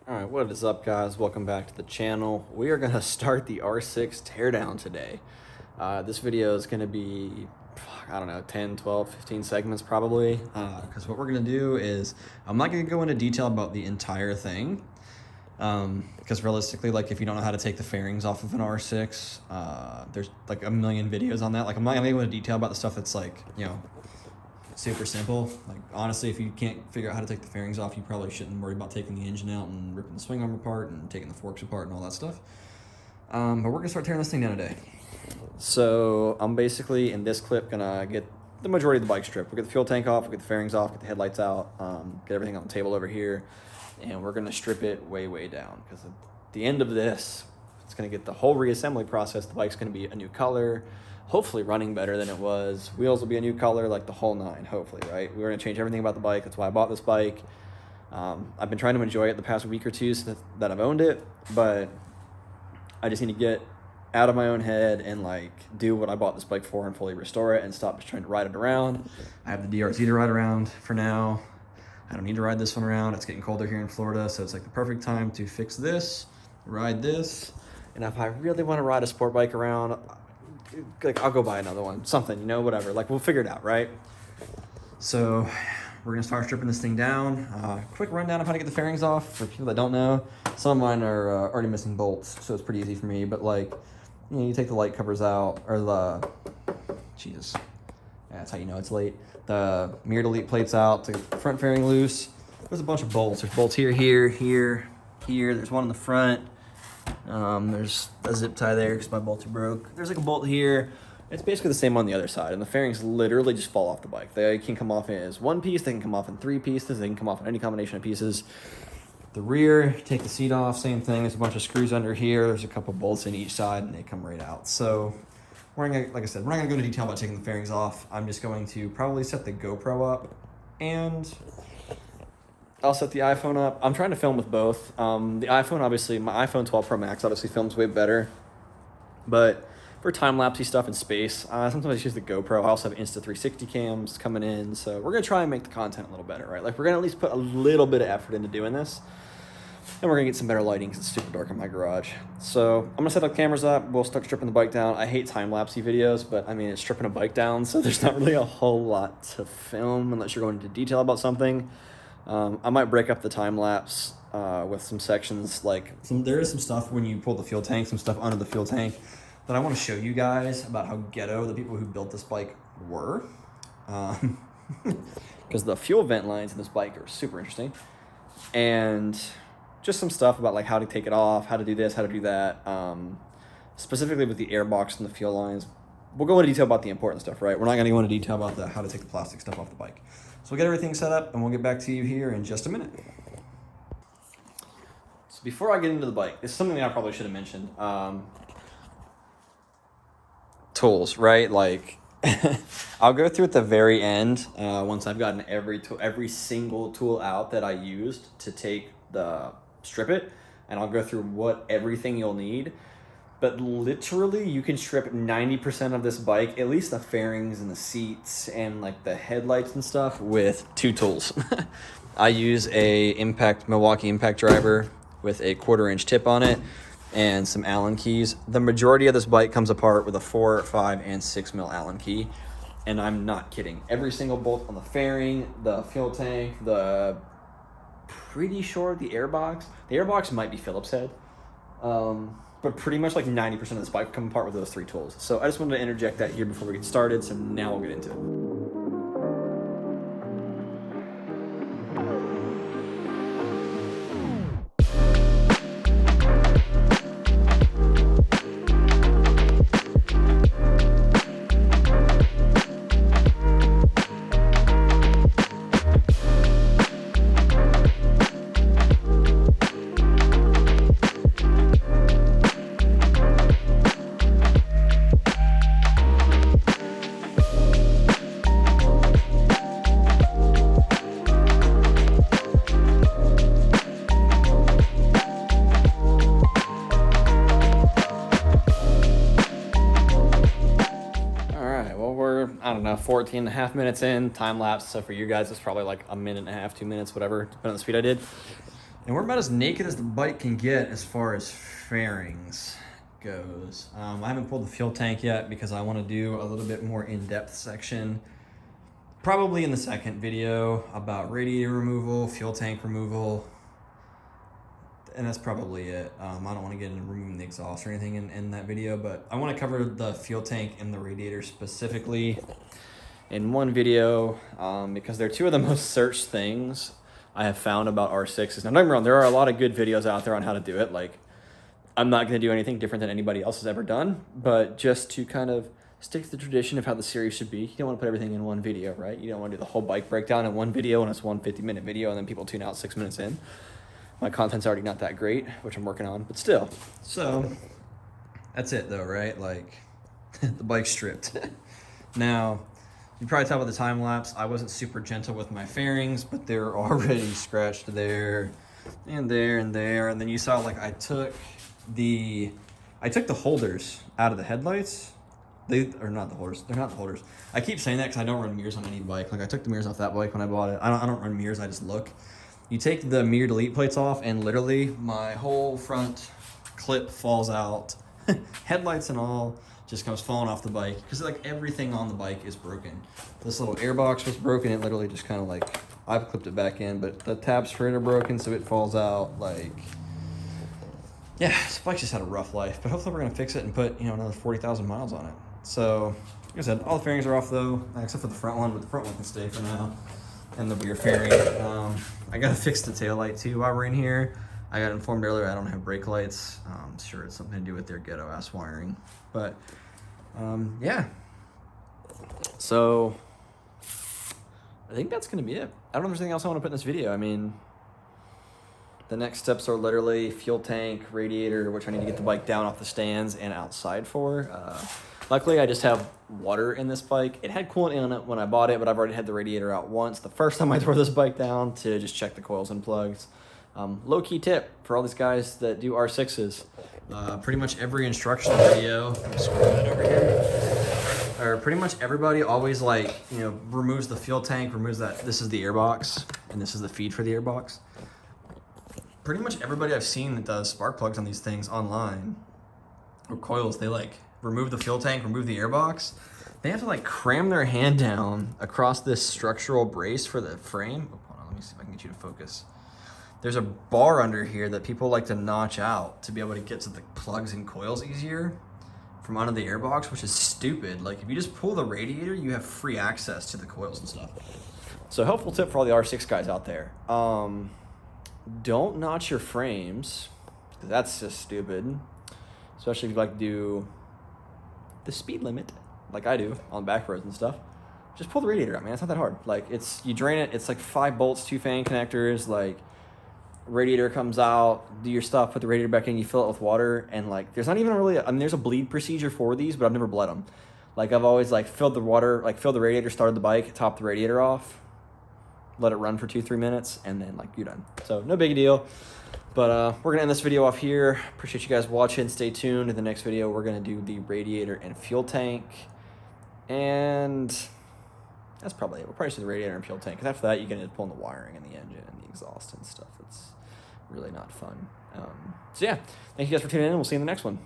All right, what is up, guys? Welcome back to the channel. We are going to start the R6 teardown today. This video is going to be, I don't know, 10, 12, 15 segments probably. Because what we're going to do is, I'm not going to go into detail about the entire thing. Because realistically, like if you don't know how to take the fairings off of an R6, there's like a million videos on that. Like I'm not going to go into detail about the stuff that's like, you know, super simple. Like honestly, if you can't figure out how to take the fairings off, you probably shouldn't worry about taking the engine out and ripping the swing arm apart and taking the forks apart and all that stuff. But we're gonna start tearing this thing down today. So I'm basically in this clip gonna get the majority of the bike stripped. We'll get the fuel tank off, we'll get the fairings off, get the headlights out, get everything on the table over here, and we're gonna strip it way down, because at the end of this, it's gonna get the whole reassembly process. The bike's gonna be a new color, hopefully running better than it was. Wheels will be a new color, like the whole nine, hopefully, right? We're gonna change everything about the bike. That's why I bought this bike. I've been trying to enjoy it the past week or two that I've owned it, but I just need to get out of my own head and like do what I bought this bike for and fully restore it and stop just trying to ride it around. I have the DRZ to ride around for now. I don't need to ride this one around. It's getting colder here in Florida, so it's like the perfect time to fix this, ride this, and if I really want to ride a sport bike around, like I'll go buy another one, something, you know, whatever. Like we'll figure it out, right? So we're gonna start stripping this thing down. Quick rundown of how to get the fairings off for people that don't know. Some of mine are already missing bolts, so it's pretty easy for me. But like, you know, you take the light covers out, or the Jesus, yeah, that's how you know it's late. The mirror delete plates out, take the front fairing loose. There's a bunch of bolts. There's bolts here, here. There's one in the front. There's a zip tie there because my bolts are broke. There's like a bolt here. It's basically the same on the other side, and the fairings literally just fall off the bike. They can come off as one piece, they can come off in three pieces, they can come off in any combination of pieces. The rear, take the seat off, same thing. There's a bunch of screws under here. There's a couple bolts in each side, and they come right out. So we're gonna, like I said, we're not gonna go into detail about taking the fairings off. I'm just going to probably set the GoPro up, and I'll set the iPhone up. I'm trying to film with both. The iPhone, obviously, my iPhone 12 Pro Max obviously films way better. But for time-lapsey stuff in space, sometimes I just use the GoPro. I also have Insta360 cams coming in. So we're going to try and make the content a little better, right? Like we're going to at least put a little bit of effort into doing this. And we're going to get some better lighting because it's super dark in my garage. So I'm going to set the cameras up. We'll start stripping the bike down. I hate time-lapsey videos, but I mean, it's stripping a bike down. So there's not really a whole lot to film unless you're going into detail about something. I might break up the time lapse with some sections. Like there is some stuff when you pull the fuel tank, some stuff under the fuel tank that I want to show you guys about how ghetto the people who built this bike were. Because the fuel vent lines in this bike are super interesting. And just some stuff about like how to take it off, how to do this, how to do that. Specifically with the air box and the fuel lines. We'll go into detail about the important stuff, right? We're not going to go into detail about how to take the plastic stuff off the bike. So we'll get everything set up and we'll get back to you here in just a minute. So before I get into the bike, this is something that I probably should have mentioned. Tools, right? Like I'll go through at the very end once I've gotten every single tool out that I used to strip it, and I'll go through everything you'll need. But literally, you can strip 90% of this bike, at least the fairings and the seats and like the headlights and stuff, with two tools. I use a Milwaukee impact driver with a 1/4-inch tip on it and some Allen keys. The majority of this bike comes apart with a 4, 5, and 6 mil Allen key. And I'm not kidding. Every single bolt on the fairing, the fuel tank, pretty sure the airbox. The airbox might be Phillips head. But pretty much like 90% of this bike will come apart with those three tools. So I just wanted to interject that here before we get started. So now we'll get into it. I don't know, 14 and a half minutes in, time lapse. So for you guys, it's probably like a minute and a half, 2 minutes, whatever, depending on the speed I did. And we're about as naked as the bike can get as far as fairings goes. I haven't pulled the fuel tank yet because I want to do a little bit more in-depth section, probably in the second video, about radiator removal, fuel tank removal, and that's probably it. I don't want to get into removing the exhaust or anything in that video, but I want to cover the fuel tank and the radiator specifically in one video because they're two of the most searched things I have found about R6s. Now, don't get me wrong, there are a lot of good videos out there on how to do it. Like, I'm not going to do anything different than anybody else has ever done, but just to kind of stick to the tradition of how the series should be, you don't want to put everything in one video, right? You don't want to do the whole bike breakdown in one video and it's one 50-minute video and then people tune out 6 minutes in. My content's already not that great, which I'm working on, but still. So that's it though, right? Like, the bike's stripped. Now, you probably tell by the time lapse, I wasn't super gentle with my fairings, but they're already scratched there and there and there. And then you saw, like, I took the holders out of the headlights. They are not the holders. They're not the holders. I keep saying that because I don't run mirrors on any bike. Like, I took the mirrors off that bike when I bought it. I don't run mirrors. I just look. You take the mirror delete plates off, and literally my whole front clip falls out. Headlights and all just comes falling off the bike because, like, everything on the bike is broken. This little airbox was broken. It literally just kind of, like, I've clipped it back in, but the tabs for it are broken, so it falls out. Like, yeah, this bike just had a rough life, but hopefully we're going to fix it and put, you know, another 40,000 miles on it. So, like I said, all the fairings are off, though, except for the front one, but the front one can stay for now. And the rear fairing. I got to fix the taillight, too, while we're in here. I got informed earlier I don't have brake lights. I'm sure it's something to do with their ghetto-ass wiring. But, yeah. So, I think that's going to be it. I don't know if there's anything else I want to put in this video. I mean, the next steps are literally fuel tank, radiator, which I need to get the bike down off the stands and outside for. Luckily, I just have water in this bike. It had coolant in it when I bought it, but I've already had the radiator out once. The first time I tore this bike down to just check the coils and plugs. Low-key tip for all these guys that do R6s. Pretty much every instructional video, let me scroll that over here, or pretty much everybody always, like, you know, removes the fuel tank, removes that. This is the airbox, and this is the feed for the airbox. Pretty much everybody I've seen that does spark plugs on these things online, or coils, they, like, remove the fuel tank, remove the airbox. They have to, like, cram their hand down across this structural brace for the frame. Oh, hold on, let me see if I can get you to focus. There's a bar under here that people like to notch out to be able to get to the plugs and coils easier from under the airbox, which is stupid. Like, if you just pull the radiator, you have free access to the coils and stuff. So, helpful tip for all the R6 guys out there. Don't notch your frames, because that's just stupid. Especially if you like to do the speed limit, like I do on back roads and stuff. Just pull the radiator out, man. It's not that hard. Like, you drain it. It's like 5 bolts, 2 fan connectors. Like, radiator comes out, do your stuff, put the radiator back in, you fill it with water, and, like, there's not even really, I mean, there's a bleed procedure for these, but I've never bled them. Like, I've always, like, filled the water, like, filled the radiator, started the bike, topped the radiator off, let it run for 2-3 minutes, and then, like, you're done. So, no big deal. But we're going to end this video off here. Appreciate you guys watching. Stay tuned. In the next video, we're going to do the radiator and fuel tank. And that's probably it. We'll probably do the radiator and fuel tank. Because after that, you get into pulling the wiring and the engine and the exhaust and stuff. It's really not fun. So, yeah. Thank you guys for tuning in. We'll see you in the next one.